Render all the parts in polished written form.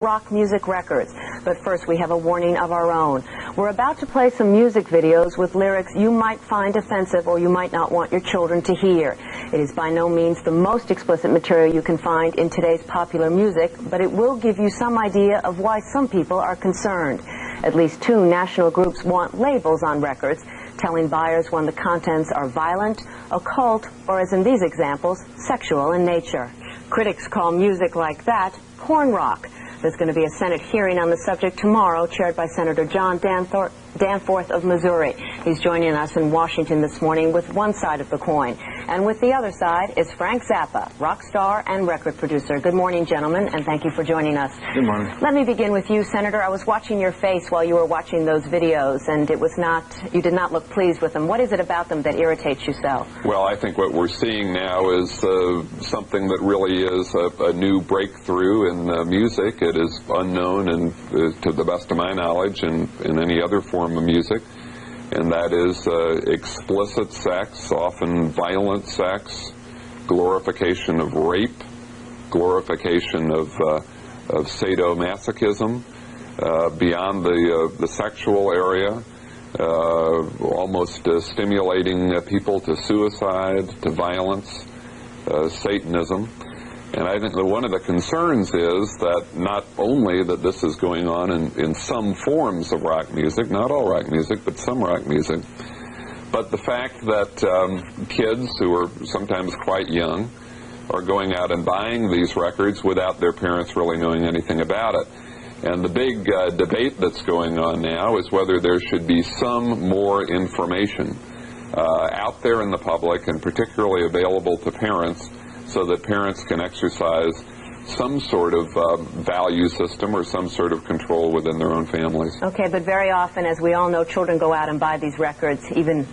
rock music records. But first, we have a warning of our own. We're about to play some music videos with lyrics you might find offensive or you might not want your children to hear. It is by no means the most explicit material you can find in today's popular music, but it will give you some idea of why some people are concerned. At least two national groups want labels on records, telling buyers when the contents are violent, occult, or, as in these examples, sexual in nature. Critics call music like that porn rock. There's going to be a Senate hearing on the subject tomorrow, chaired by Senator John Danforth of Missouri. He's joining us in Washington this morning with one side of the coin. And with the other side is Frank Zappa, rock star and record producer. Good morning, gentlemen, and thank you for joining us. Good morning. Let me begin with you, Senator. I was watching your face while you were watching those videos, and you did not look pleased with them. What is it about them that irritates you so? Well, I think what we're seeing now is something that really is a new breakthrough in music. It is unknown, and to the best of my knowledge, in any other form of music, and that is explicit sex, often violent sex, glorification of rape, glorification of sadomasochism, beyond the sexual area, almost stimulating people to suicide, to violence, Satanism. And I think that one of the concerns is that not only that this is going on in some forms of rock music, not all rock music, but some rock music, but the fact that kids who are sometimes quite young are going out and buying these records without their parents really knowing anything about it. And the big debate that's going on now is whether there should be some more information out there in the public, and particularly available to parents, so that parents can exercise some sort of value system or some sort of control within their own families. Okay, but very often, as we all know, children go out and buy these records, even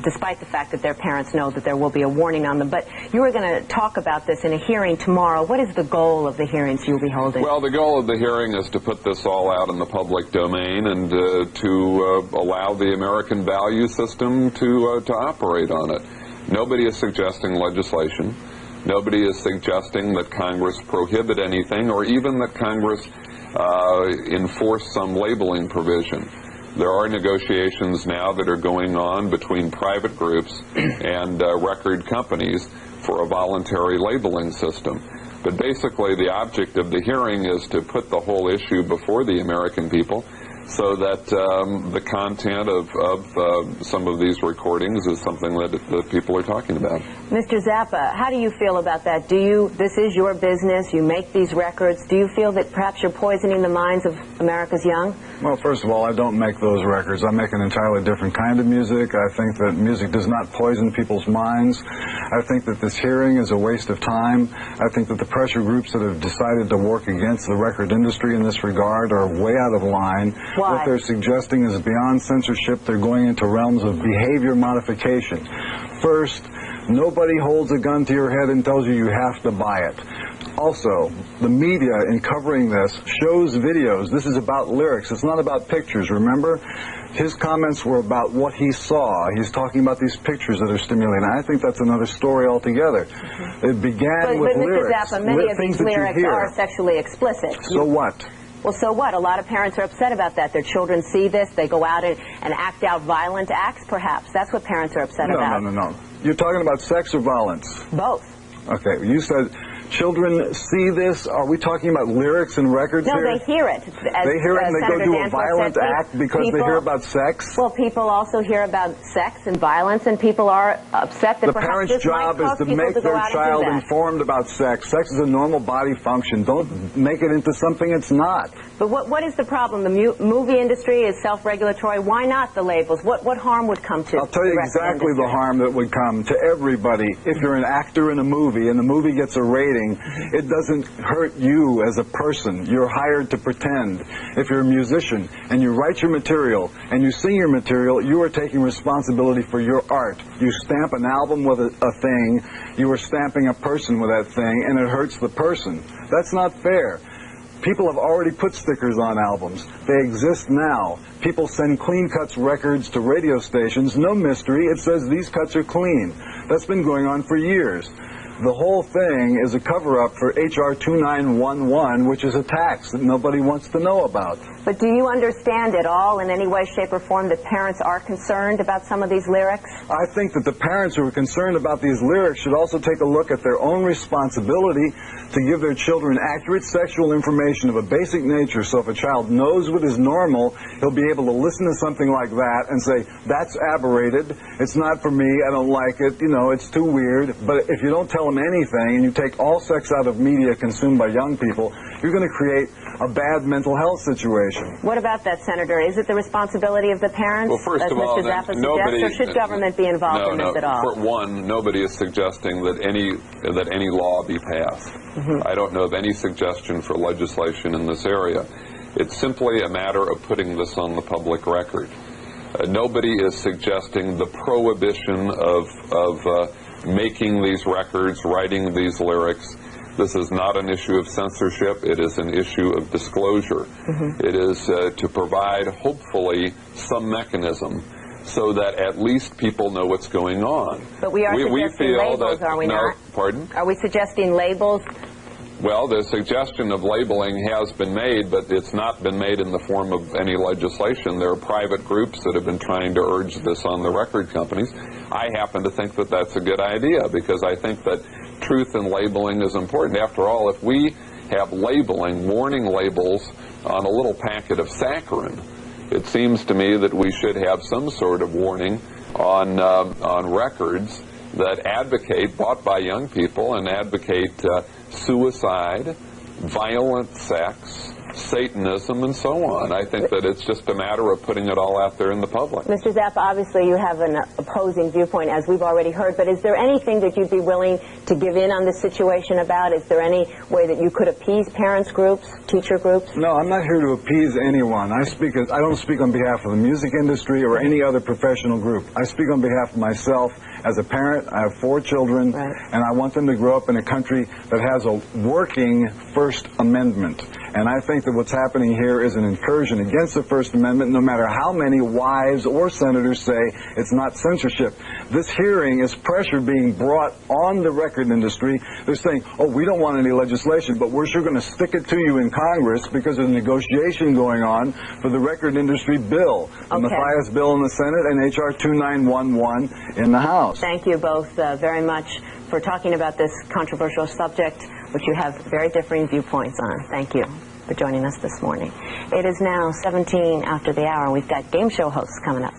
despite the fact that their parents know that there will be a warning on them. But you were going to talk about this in a hearing tomorrow. What is the goal of the hearings you'll be holding? Well, the goal of the hearing is to put this all out in the public domain and to allow the American value system to operate on it. Nobody is suggesting legislation. Nobody is suggesting that Congress prohibit anything, or even that Congress enforce some labeling provision. There are negotiations now that are going on between private groups and record companies for a voluntary labeling system. But basically, the object of the hearing is to put the whole issue before the American people, so that the content of some of these recordings is something that people are talking about. Mr. Zappa, how do you feel about that? This is your business, you make these records. Do you feel that perhaps you're poisoning the minds of America's young? Well, first of all, I don't make those records. I make an entirely different kind of music. I think that music does not poison people's minds. I think that this hearing is a waste of time. I think that the pressure groups that have decided to work against the record industry in this regard are way out of line. Why? What they're suggesting is beyond censorship. They're going into realms of behavior modification. First, nobody holds a gun to your head and tells you have to buy it. Also, the media, in covering this, shows videos. This is about lyrics. It's not about pictures, remember? His comments were about what he saw. He's talking about these pictures that are stimulating. I think that's another story altogether. It began with lyrics. But Mr. Zappa, many of these lyrics are sexually explicit. So what? Well, so what? A lot of parents are upset about that. Their children see this. They go out and act out violent acts, perhaps. That's what parents are upset about. No. You're talking about sex or violence? Both. Okay, you said children see this. Are we talking about lyrics and records here? No, they hear it. They hear it and they go do a violent act because they hear about sex? Well, people also hear about sex and violence, and people are upset that perhaps this might cause people to go out and do that. The parents' job is to make their child informed about sex. Sex is a normal body function. Don't make it into something it's not. But what is the problem? The movie industry is self-regulatory. Why not the labels? What harm would come to I'll tell you exactly the harm that would come to everybody. If you're an actor in a movie and the movie gets a rating, it doesn't hurt you as a person. You're hired to pretend. If you're a musician and you write your material and you sing your material, you are taking responsibility for your art. You stamp an album with a thing, you are stamping a person with that thing, and it hurts the person. That's not fair. People have already put stickers on albums. They exist now. People send clean cuts records to radio stations. No mystery. It says these cuts are clean. That's been going on for years. the whole thing is a cover-up for H.R. 2911, which is a tax that nobody wants to know about. But do you understand at all, in any way, shape, or form, that parents are concerned about some of these lyrics? I think that the parents who are concerned about these lyrics should also take a look at their own responsibility to give their children accurate sexual information of a basic nature, so if a child knows what is normal, he'll be able to listen to something like that and say, that's aberrated, it's not for me, I don't like it, you know, it's too weird. But if you don't tell them anything and you take all sex out of media consumed by young people, you're going to create a bad mental health situation. What about that, Senator? Is it the responsibility of the parents, well, first as of all, Mr. Zappa suggests, or should government be involved in this at all? For one, nobody is suggesting that any law be passed. I don't know of any suggestion for legislation in this area. It's simply a matter of putting this on the public record. Nobody is suggesting the prohibition of making these records, writing these lyrics. This is not an issue of censorship. It is an issue of disclosure. It is to provide, hopefully, some mechanism so that at least people know what's going on. But we are suggesting labels, are we not? Pardon? Are we suggesting labels? Well, the suggestion of labeling has been made, but it's not been made in the form of any legislation. There are private groups that have been trying to urge this on the record companies. I happen to think that that's a good idea, because I think that truth in labeling is important. After all, if we have labeling, warning labels on a little packet of saccharin, it seems to me that we should have some sort of warning on records that advocate, bought by young people, and advocate suicide, violent sex, Satanism, and so on. I think that it's just a matter of putting it all out there in the public. Mr. Zappa, obviously you have an opposing viewpoint, as we've already heard, but is there anything that you'd be willing to give in on this situation about? Is there any way that you could appease parents groups, teacher groups? No, I'm not here to appease anyone. I don't speak on behalf of the music industry or any other professional group. I speak on behalf of myself. As a parent, I have 4 children, and I want them to grow up in a country that has a working First Amendment. And I think that what's happening here is an incursion against the First Amendment, no matter how many wives or senators say it's not censorship. This hearing is pressure being brought on the record industry. They're saying, oh, we don't want any legislation, but we're sure going to stick it to you in Congress because there's a negotiation going on for the record industry bill, the Mathias bill in the Senate and H.R. 2911 in the House. Thank you both very much for talking about this controversial subject, which you have very differing viewpoints on. Thank you for joining us this morning. It is now 17 after the hour. We've got game show hosts coming up.